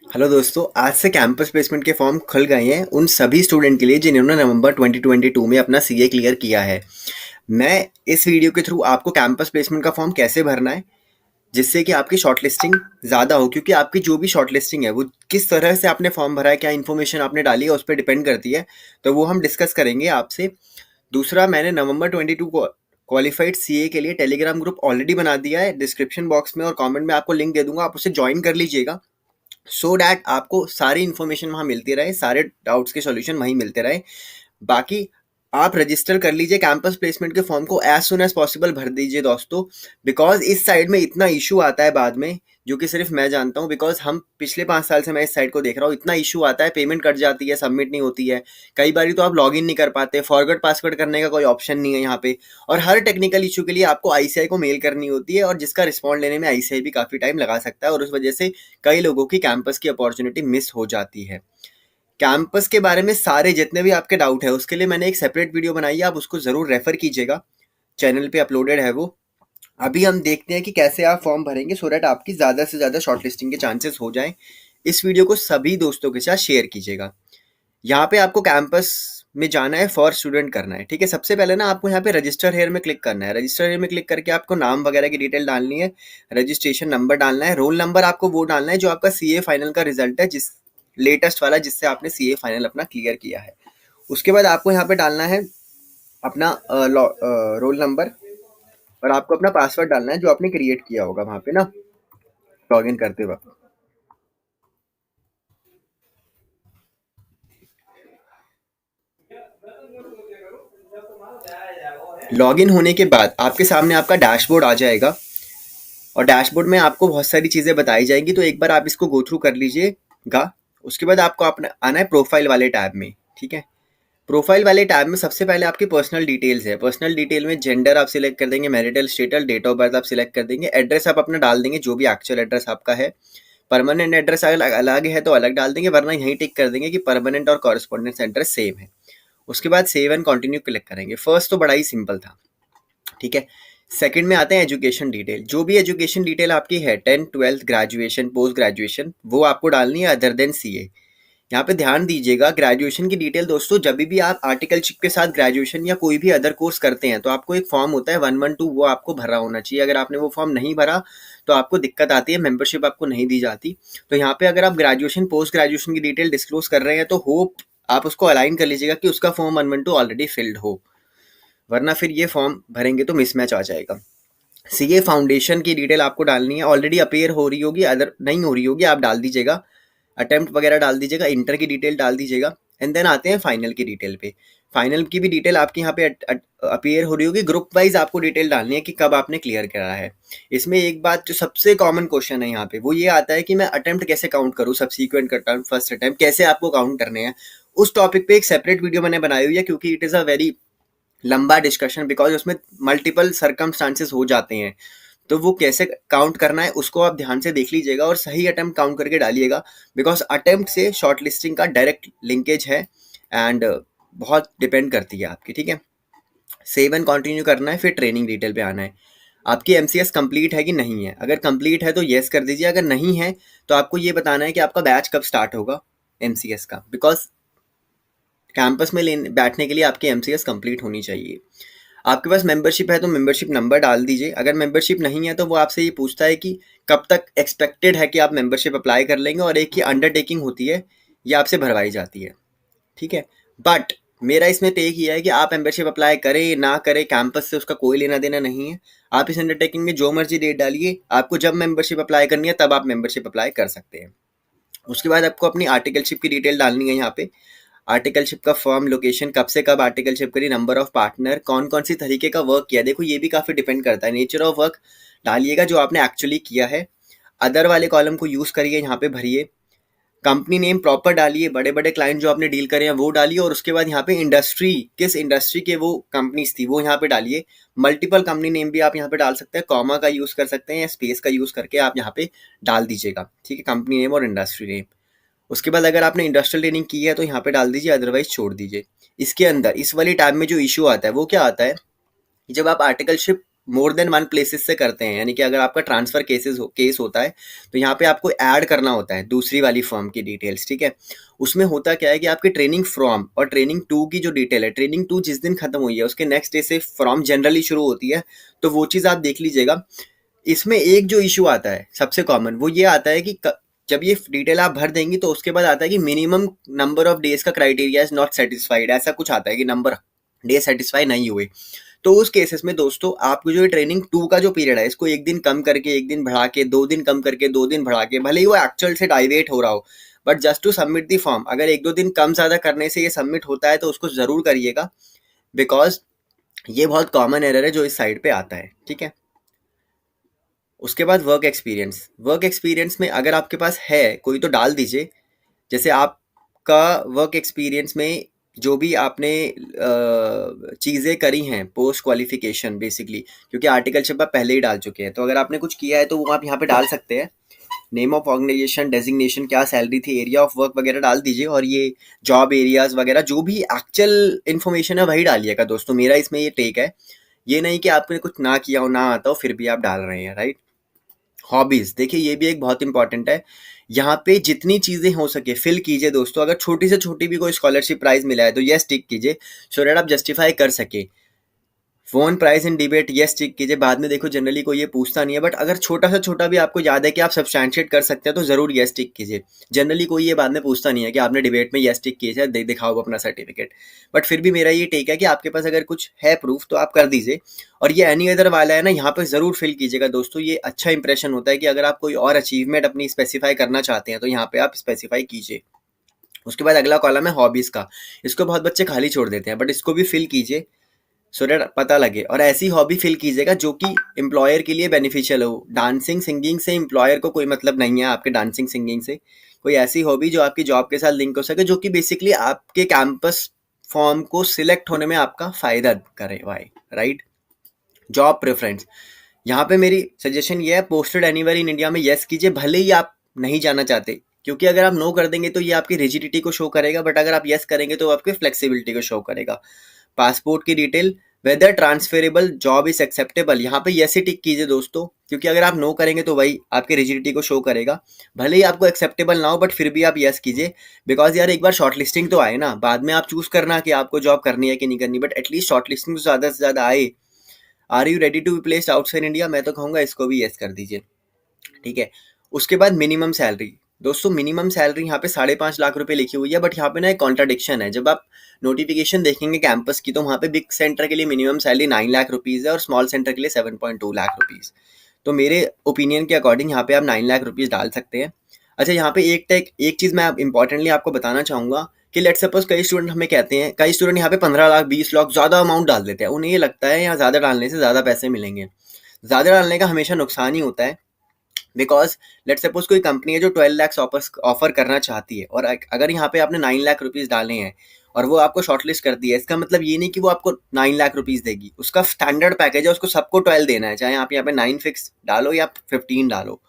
Hello दोस्तों, आज से कैंपस प्लेसमेंट के फॉर्म खुल गए हैं उन सभी स्टूडेंट के लिए जिन्होंने नवंबर 2022 में अपना सीए क्लियर किया है। मैं इस वीडियो के थ्रू आपको कैंपस प्लेसमेंट का फॉर्म कैसे भरना है जिससे कि आपकी शॉर्टलिस्टिंग ज़्यादा हो, क्योंकि आपकी जो भी शॉर्टलिस्टिंग है वो किस तरह से आपने फॉर्म भरा है, क्या इन्फॉर्मेशन आपने डाली है, उस पर डिपेंड करती है। तो वो हम डिस्कस करेंगे आपसे। दूसरा, मैंने नवंबर 22 को क्वालिफाइड सीए के लिए टेलीग्राम ग्रुप ऑलरेडी बना दिया है। डिस्क्रिप्शन बॉक्स में और कमेंट में आपको लिंक दे दूंगा, आप उसे ज्वाइन कर लीजिएगा सो डैट आपको सारी इन्फॉर्मेशन वहाँ मिलती रहे, सारे डाउट्स के सॉल्यूशन वहीं मिलते रहे। बाकी आप रजिस्टर कर लीजिए कैंपस प्लेसमेंट के फॉर्म को, एज सुन एज पॉसिबल भर दीजिए दोस्तों। बिकॉज इस साइड में इतना इशू आता है बाद में, जो कि सिर्फ मैं जानता हूँ। बिकॉज हम पिछले 5 साल से मैं इस साइड को देख रहा हूँ, इतना इशू आता है, पेमेंट कट जाती है, सबमिट नहीं होती है। कई बार तो आप लॉग इन नहीं कर पाते, फॉरगेट पासवर्ड करने का कोई ऑप्शन नहीं है यहाँ पे। और हर टेक्निकल इशू के लिए आपको आईसीआई को मेल करनी होती है, और जिसका रिस्पॉन्ड लेने में आईसीआई भी काफ़ी टाइम लगा सकता है, और उस वजह से कई लोगों की कैंपस की अपॉर्चुनिटी मिस हो जाती है। कैंपस के बारे में सारे जितने भी आपके डाउट है उसके लिए मैंने एक सेपरेट वीडियो बनाई है, आप उसको ज़रूर रेफर कीजिएगा, चैनल पे अपलोडेड है वो। अभी हम देखते हैं कि कैसे आप फॉर्म भरेंगे सो डैट आपकी ज़्यादा से ज़्यादा शॉर्टलिस्टिंग के चांसेस हो जाएं। इस वीडियो को सभी दोस्तों के साथ शेयर कीजिएगा। यहाँ पे आपको कैंपस में जाना है, फॉर स्टूडेंट करना है, ठीक है। सबसे पहले ना आपको यहाँ पे रजिस्टर हेयर में क्लिक करना है। रजिस्टर हेयर में क्लिक करके आपको नाम वगैरह की डिटेल डालनी है, रजिस्ट्रेशन नंबर डालना है, रोल नंबर आपको वो डालना है जो आपका सीए फाइनल का रिजल्ट है, जिस लेटेस्ट वाला जिससे आपने सीए फाइनल अपना क्लियर किया है। उसके बाद आपको यहाँ पे डालना है अपना रोल नंबर, और आपको अपना पासवर्ड डालना है जो आपने क्रिएट किया होगा वहाँ पे ना, लॉग इन करते वक्त। लॉग इन होने के बाद आपके सामने आपका डैशबोर्ड आ जाएगा, और डैशबोर्ड में आपको बहुत सारी चीज़ें बताई जाएंगी, तो एक बार आप इसको गो थ्रू कर लीजिएगा। उसके बाद आपको अपना आना है प्रोफाइल वाले टैब में, ठीक है। प्रोफाइल वाले टैब में सबसे पहले आपकी पर्सनल डिटेल्स है। पर्सनल डिटेल में जेंडर आप सिलेक्ट कर देंगे, marital status, date of birth आप सिलेक्ट कर देंगे, एड्रेस आप अपना डाल देंगे जो भी एक्चुअल एड्रेस आपका है। परमानेंट एड्रेस अगर अलग है तो अलग डाल देंगे, वरना यहीं टिक कर देंगे कि परमानेंट और कॉरेस्पॉन्डेंस एड्रेस सेम है। उसके बाद सेव एंड कंटिन्यू क्लिक करेंगे। फर्स्ट तो बड़ा ही सिंपल था, ठीक है। सेकंड में आते हैं एजुकेशन डिटेल। जो भी एजुकेशन डिटेल आपकी है, 10th 12th graduation, post graduation, वो आपको डालनी है अदर देन सीए। यहाँ पे ध्यान दीजिएगा, ग्रेजुएशन की डिटेल दोस्तों, जब भी आप आर्टिकलशिप के साथ ग्रेजुएशन या कोई भी अदर कोर्स करते हैं तो आपको एक फॉर्म होता है 112, वो आपको भरा होना चाहिए। अगर आपने वो फॉर्म नहीं भरा तो आपको दिक्कत आती है, मेंबरशिप आपको नहीं दी जाती। तो यहाँ पे अगर आप ग्रेजुएशन पोस्ट ग्रेजुएशन की डिटेल डिस्क्लोज कर रहे हैं तो होप आप उसको अलाइन कर लीजिएगा कि उसका फॉर्म 112 ऑलरेडी फिल्ड हो, वरना फिर ये फॉर्म भरेंगे तो मिसमैच आ जाएगा। सीए फाउंडेशन की डिटेल आपको डालनी है, ऑलरेडी अपेयर हो रही होगी, अदर नहीं हो रही होगी आप डाल दीजिएगा, अटेम्प्ट वगैरह डाल दीजिएगा, इंटर की डिटेल डाल दीजिएगा। एंड देन आते हैं फाइनल की डिटेल पे। फाइनल की भी डिटेल आपकी यहाँ पे अपीयर हो रही होगी। ग्रुप वाइज आपको डिटेल डालनी है कि कब आपने क्लियर करा है। इसमें एक बात जो सबसे कॉमन क्वेश्चन है यहाँ पे वो ये आता है कि मैं अटेम्प्ट कैसे काउंट करूँ, सबसीक्वेंट अटेम्प्ट, फर्स्ट अटेम्प्ट कैसे आपको काउंट करने हैं। उस टॉपिक पे एक सेपरेट वीडियो मैंने बनाई हुई है, क्योंकि इट इज़ अ वेरी लंबा डिस्कशन, बिकॉज उसमें मल्टीपल सर्कमस्टांसेस हो जाते हैं। तो वो कैसे काउंट करना है उसको आप ध्यान से देख लीजिएगा और सही अटेम्प्ट काउंट करके डालिएगा, बिकॉज अटेम्प्ट से शॉर्ट लिस्टिंग का डायरेक्ट लिंकेज है, एंड बहुत डिपेंड करती है आपकी, ठीक है। सेव एंड कंटिन्यू करना है, फिर ट्रेनिंग डिटेल पे आना है। आपकी एमसीएस कंप्लीट है कि नहीं है, अगर कंप्लीट है तो येस कर दीजिए, अगर नहीं है तो आपको ये बताना है कि आपका बैच कब स्टार्ट होगा एमसीएस का, बिकॉज कैंपस में बैठने के लिए आपकी एमसीएस कंप्लीट होनी चाहिए। आपके पास मेंबरशिप है तो मेंबरशिप नंबर डाल दीजिए। अगर मेंबरशिप नहीं है तो वो आपसे ये पूछता है कि कब तक एक्सपेक्टेड है कि आप मेंबरशिप अप्लाई कर लेंगे, और एक ही अंडरटेकिंग होती है, ये आपसे भरवाई जाती है, ठीक है। बट मेरा इसमें टेक ये है कि आप मेंबरशिप अप्लाई करें ना करें, कैंपस से उसका कोई लेना देना नहीं है। आप इस अंडरटेकिंग में जो मर्जी डेट डालिए, आपको जब मेंबरशिप अप्लाई करनी है तब आप मेंबरशिप अप्लाई कर सकते हैं। उसके बाद आपको अपनी आर्टिकलशिप की डिटेल डालनी है यहाँ पे। आर्टिकलशिप का फॉर्म, लोकेशन, कब से कब आर्टिकलशिप करी, नंबर ऑफ पार्टनर, कौन कौन सी तरीके का वर्क किया। देखो ये भी काफ़ी डिपेंड करता है, नेचर ऑफ वर्क डालिएगा जो आपने एक्चुअली किया है। अदर वाले कॉलम को यूज़ करिए, यहाँ पे भरिए। कंपनी नेम प्रॉपर डालिए, बड़े बड़े क्लाइंट जो आपने डील करे हैं वो डालिए, और उसके बाद यहाँ पे इंडस्ट्री, किस इंडस्ट्री के वो कंपनीज थी वो यहाँ पे डालिए। मल्टीपल कंपनी नेम भी आप यहाँ पे डाल सकते हैं, कॉमा का यूज़ कर सकते हैं या स्पेस का यूज़ करके आप यहाँ पे डाल दीजिएगा, ठीक है, कंपनी नेम और इंडस्ट्री नेम। उसके बाद अगर आपने इंडस्ट्रियल ट्रेनिंग की है तो यहाँ पे डाल दीजिए, अदरवाइज छोड़ दीजिए। इसके अंदर इस वाली टैब में जो इशू आता है वो क्या आता है, जब आप articleship more than one places से करते हैं, यानी कि अगर आपका ट्रांसफर केस होता है तो यहाँ पे आपको ऐड करना होता है दूसरी वाली फर्म की डिटेल्स, ठीक है। उसमें होता क्या है कि आपकी ट्रेनिंग फ्रॉम और ट्रेनिंग टू की जो डिटेल है, ट्रेनिंग टू जिस दिन खत्म हुई है उसके नेक्स्ट डे से फ्रॉम जनरली शुरू होती है, तो वो चीज़ आप देख लीजिएगा। इसमें एक जो इशू आता है सबसे कॉमन, वो ये आता है कि जब ये डिटेल आप भर देंगी तो उसके बाद आता है कि मिनिमम नंबर ऑफ डेज का क्राइटेरिया इज नॉट सेटिस्फाइड, ऐसा कुछ आता है कि नंबर डे सेटिस्फाई नहीं हुए। तो उस केसेस में दोस्तों आपको जो ट्रेनिंग टू का जो पीरियड है इसको एक दिन कम करके, एक दिन बढ़ा के, 2 दिन कम करके, 2 दिन बढ़ा के, भले ही वो एक्चुअल से डाइवेट हो रहा हो, but just to submit the form, अगर 1-2 दिन कम ज़्यादा करने से ये सबमिट होता है तो उसको ज़रूर करिएगा, बिकॉज ये बहुत कॉमन एरर है जो इस साइड पे आता है, ठीक है। उसके बाद वर्क एक्सपीरियंस में अगर आपके पास है कोई तो डाल दीजिए। जैसे आपका वर्क एक्सपीरियंस में जो भी आपने चीज़ें करी हैं पोस्ट क्वालिफिकेशन बेसिकली, क्योंकि आर्टिकलशिप आप पहले ही डाल चुके हैं, तो अगर आपने कुछ किया है तो वो आप यहाँ पे डाल सकते हैं। नेम ऑफ ऑर्गेनाइजेशन, डेजिग्नेशन, क्या सैलरी थी, एरिया ऑफ वर्क वगैरह डाल दीजिए, और ये जॉब एरियाज वगैरह जो भी एक्चुअल इन्फॉर्मेशन है वही डालिएगा दोस्तों। मेरा इसमें ये टेक है, ये नहीं कि आपने कुछ ना किया हो, ना आता हो, फिर भी आप डाल रहे हैं, राइट। हॉबीज देखिए, ये भी एक बहुत इंपॉर्टेंट है। यहाँ पे जितनी चीजें हो सके फिल कीजिए दोस्तों। अगर छोटी से छोटी भी कोई स्कॉलरशिप प्राइज मिला है तो यस टिक कीजिए, सो दैट आप जस्टिफाई कर सके। Phone price in debate, yes tick कीजिए। बाद में देखो जनरली कोई ये पूछता नहीं है, बट अगर छोटा से छोटा भी आपको याद है कि आप सब्सटैंशिएट कर सकते हैं तो जरूर यस टिक कीजिए। जनरली कोई ये बाद में पूछता नहीं है कि आपने डिबेट में यस टिक किया है, दिखाओ अपना सर्टिफिकेट। बट फिर भी मेरा ये टेक है कि आपके पास अगर कुछ है प्रूफ तो आप कर दीजिए। और ये एनी अदर वाला है ना, यहाँ पे जरूर फिल कीजिएगा दोस्तों। ये अच्छा इंप्रेशन होता है कि अगर आप कोई और अचीवमेंट अपनी स्पेसिफाई करना चाहते हैं तो यहाँ पे आप स्पेसिफाई कीजिए। उसके बाद अगला कॉलम है हॉबीज का। इसको बहुत बच्चे खाली छोड़ देते हैं, बट इसको भी फिल कीजिए सो दैट पता लगे। और ऐसी हॉबी फिल कीजिएगा जो कि एम्प्लॉयर के लिए बेनिफिशियल हो। डांसिंग सिंगिंग से एम्प्लॉयर को कोई मतलब नहीं है, आपके डांसिंग सिंगिंग से। कोई ऐसी हॉबी जो आपकी जॉब के साथ लिंक हो सके, जो कि बेसिकली आपके कैंपस फॉर्म को सिलेक्ट होने में आपका फायदा करे, भाई, राइट। जॉब प्रेफरेंस, यहाँ पे मेरी सजेशन ये है, पोस्टेड एनीवेयर इन इंडिया में यस कीजिए, भले ही आप नहीं जाना चाहते। क्योंकि अगर आप नो कर देंगे तो ये आपकी रिजिडिटी को शो करेगा, बट अगर आप यस करेंगे तो आपकी फ्लेक्सिबिलिटी को शो करेगा। पासपोर्ट की detail, whether transferable job is acceptable, यहाँ पे यस ही टिक कीजिए दोस्तों। क्योंकि अगर आप नो करेंगे तो वही आपके रिजिडिटी को शो करेगा, भले ही आपको एक्सेप्टेबल ना हो, बट फिर भी आप यस कीजिए। बिकॉज यार एक बार शॉर्ट लिस्टिंग तो आए ना, बाद में आप चूज करना कि आपको जॉब करनी है कि नहीं करनी, बट एटलीस्ट शॉर्ट लिस्टिंग तो ज़्यादा से ज़्यादा आए। Are you ready to be placed outside India, मैं तो कहूँगा इसको भी यस कर दीजिए, ठीक है। उसके बाद मिनिमम सैलरी दोस्तों, मिनिमम सैलरी यहाँ पे 5.5 लाख रुपए लिखी हुई है, बट यहाँ पे ना एक कॉन्ट्राडिक्शन है। जब आप नोटिफिकेशन देखेंगे कैंपस की तो वहाँ पे बिग सेंटर के लिए मिनिमम सैलरी 9 लाख रुपीज़ है और स्मॉल सेंटर के लिए 7.2 लाख रुपीज़। तो मेरे ओपिनियन के अकॉर्डिंग यहाँ पे आप 9 लाख रुपीज़ डाल सकते हैं। अच्छा, यहाँ पे एक चीज़ मैं इंपॉर्टेंटली आपको बताना चाहूँगा कि लेट सपोज कई स्टूडेंट हमें कहते हैं, कई स्टूडेंट यहाँ पे 15 लाख 20 लाख ज़्यादा अमाउंट डाल देते हैं। उन्हें ये लगता है यहाँ ज़्यादा डालने से ज़्यादा पैसे मिलेंगे। ज़्यादा डालने का हमेशा नुकसान ही होता है। बिकॉज लेट सपोज कोई कंपनी है जो 12 लाख ऑफर करना चाहती है, और अगर यहाँ पे आपने 9 लाख रुपीज़ डाले हैं और वो आपको शॉर्टलिस्ट कर दी है, इसका मतलब ये नहीं कि वो आपको 9 लाख रुपीज़ देगी। उसका स्टैंडर्ड पैकेज है, उसको सबको 12 देना है, चाहे आप यहाँ पे 9 फिक्स डालो या 15 डालो।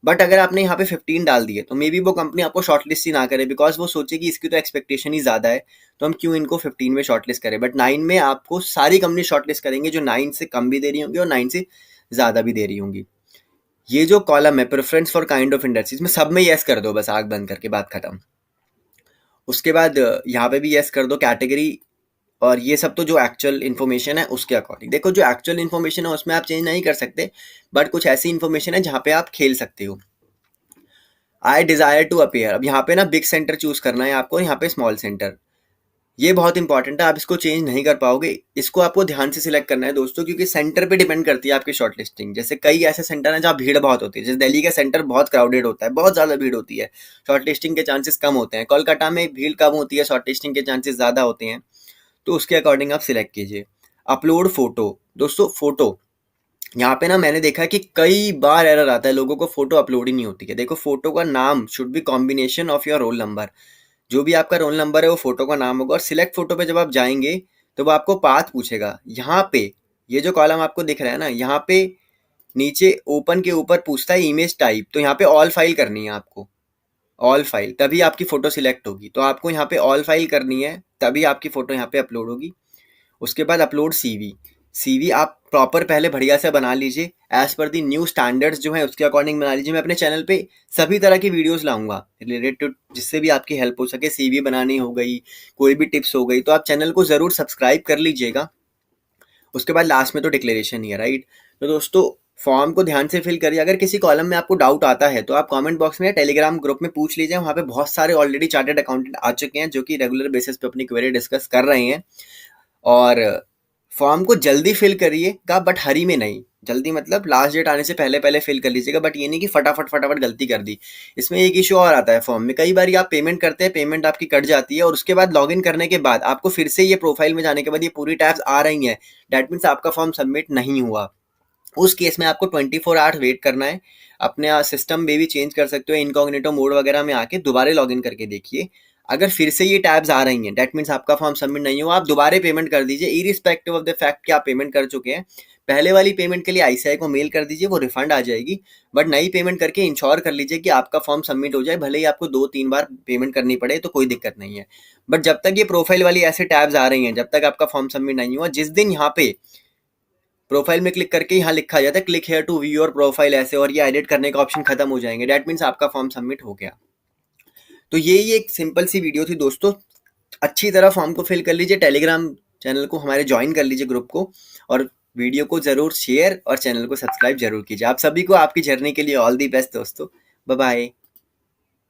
बट अगर आपने यहाँ पे 15 डाल दिए तो मे बी वो कंपनी आपको शॉर्टलिस्ट ही ना करे, बिकॉज वो सोचे कि इसकी तो एक्सपेक्टेशन ही ज़्यादा है, तो हम क्यों इनको 15 में शॉर्टलिस्ट करें। बट 9 में आपको सारी कंपनी शॉर्टलिस्ट करेंगे जो 9 से कम भी दे रही होंगी और 9 से ज़्यादा भी दे रही होंगी। ये जो कॉलम है preference for kind of industries में, सब में यस कर दो, बस आग बंद करके बात खत्म। उसके बाद यहाँ पे भी यस कर दो कैटेगरी, और ये सब तो जो एक्चुअल इन्फॉर्मेशन है उसके अकॉर्डिंग। देखो जो एक्चुअल इन्फॉर्मेशन है उसमें आप चेंज नहीं कर सकते, बट कुछ ऐसी इन्फॉर्मेशन है जहाँ पे आप खेल सकते हो। आई डिजायर टू अपेयर, अब यहाँ पे ना बिग सेंटर चूज करना है आपको, यहाँ पे स्मॉल सेंटर। ये बहुत इंपॉर्टेंट है, आप इसको चेंज नहीं कर पाओगे। इसको आपको ध्यान से सिलेक्ट करना है दोस्तों, क्योंकि सेंटर पे डिपेंड करती है आपकी शॉर्ट लिस्टिंग। जैसे कई ऐसे सेंटर हैं जहाँ भीड़ बहुत होती है, जैसे दिल्ली का सेंटर बहुत क्राउडेड होता है, बहुत ज़्यादा भीड़ होती है, शॉर्ट लिस्टिंग के चांसेस कम होते हैं। कोलकाता में भीड़ कम होती है, शॉर्ट लिस्टिंग के चांसेस ज़्यादा होते हैं, तो उसके अकॉर्डिंग आप सिलेक्ट कीजिए। अपलोड फोटो दोस्तों, फोटो यहाँ पे ना मैंने देखा है कि कई बार एरर आता है, लोगों को फोटो अपलोड ही नहीं होती है। देखो फोटो का नाम should be combination of your roll number, जो भी आपका रोल नंबर है वो फोटो का नाम होगा। और सिलेक्ट फोटो पे जब आप जाएंगे तो वो आपको पाथ पूछेगा। यहाँ पे ये जो कॉलम आपको दिख रहा है ना, यहाँ पे नीचे ओपन के ऊपर पूछता है इमेज टाइप, तो यहाँ पे ऑल फाइल करनी है आपको, ऑल फाइल, तभी आपकी फोटो सिलेक्ट होगी। तो आपको यहाँ पे ऑल फाइल करनी है, तभी आपकी फोटो यहाँ पे अपलोड होगी। उसके बाद अपलोड सीवी, सीवी आप प्रॉपर पहले बढ़िया से बना लीजिए, एज पर दी न्यू स्टैंडर्ड्स जो है उसके अकॉर्डिंग बना लीजिए। मैं अपने चैनल पे सभी तरह की वीडियोस लाऊंगा रिलेटेड, जिससे भी आपकी हेल्प हो सके। सीवी बनानी हो गई, कोई भी टिप्स हो गई, तो आप चैनल को ज़रूर सब्सक्राइब कर लीजिएगा। उसके बाद लास्ट में तो डिक्लेरेशन ही है, राइट। तो दोस्तों, फॉर्म को ध्यान से फिल करिए। अगर किसी कॉलम में आपको डाउट आता है तो आप कमेंट बॉक्स में या टेलीग्राम ग्रुप में पूछ लीजिए। वहाँ पे बहुत सारे ऑलरेडी चार्टर्ड अकाउंटेंट आ चुके हैं जो कि रेगुलर बेसिस पे अपनी क्वेरी डिस्कस कर रहे हैं। और फॉर्म को जल्दी फिल करिएगा, बट हरी में नहीं। जल्दी मतलब लास्ट डेट आने से पहले पहले फिल कर लीजिएगा, बट ये नहीं कि फटाफट फटाफट गलती कर दी। इसमें एक इशू और आता है फॉर्म में, कई बार आप पेमेंट करते हैं, पेमेंट आपकी कट जाती है और उसके बाद लॉगिन करने के बाद आपको फिर से ये प्रोफाइल में जाने के बाद ये पूरी टैब्स आ रही हैं। दैट मीन्स आपका फॉर्म सबमिट नहीं हुआ। उस केस में आपको 24 आवर्स वेट करना है। अपने सिस्टम में भी चेंज कर सकते हो, इनकॉग्निटो मोड वगैरह में आके दोबारा लॉगिन करके देखिए। अगर फिर से ये टैब्स आ रही हैं, दैट मीन्स आपका फॉर्म सबमिट नहीं हुआ। आप दोबारा पेमेंट कर दीजिए, इरिस्पेक्टिव ऑफ द फैक्ट कि आप पेमेंट कर चुके हैं। पहले वाली पेमेंट के लिए आईसीआई को मेल कर दीजिए, वो रिफंड आ जाएगी। बट नई पेमेंट करके इंश्योर कर लीजिए कि आपका फॉर्म सबमिट हो जाए, भले ही आपको 2-3 बार पेमेंट करनी पड़े तो कोई दिक्कत नहीं है। बट जब तक ये प्रोफाइल वाली ऐसे टैब्स आ रही हैं, जब तक आपका फॉर्म सबमिट नहीं हुआ, जिस दिन यहाँ पे प्रोफाइल में क्लिक करके यहाँ लिखा जाता है click here to view your profile ऐसे, और ये एडिट करने का ऑप्शन खत्म हो जाएंगे, दैट मीन्स आपका फॉर्म सबमिट हो गया। तो यही एक सिंपल सी वीडियो थी दोस्तों। अच्छी तरह फॉर्म को फिल कर लीजिए, टेलीग्राम चैनल को हमारे ज्वाइन कर लीजिए ग्रुप को, और वीडियो को ज़रूर शेयर और चैनल को सब्सक्राइब जरूर कीजिए। आप सभी को आपकी जर्नी के लिए ऑल दी बेस्ट दोस्तों। Bye bye.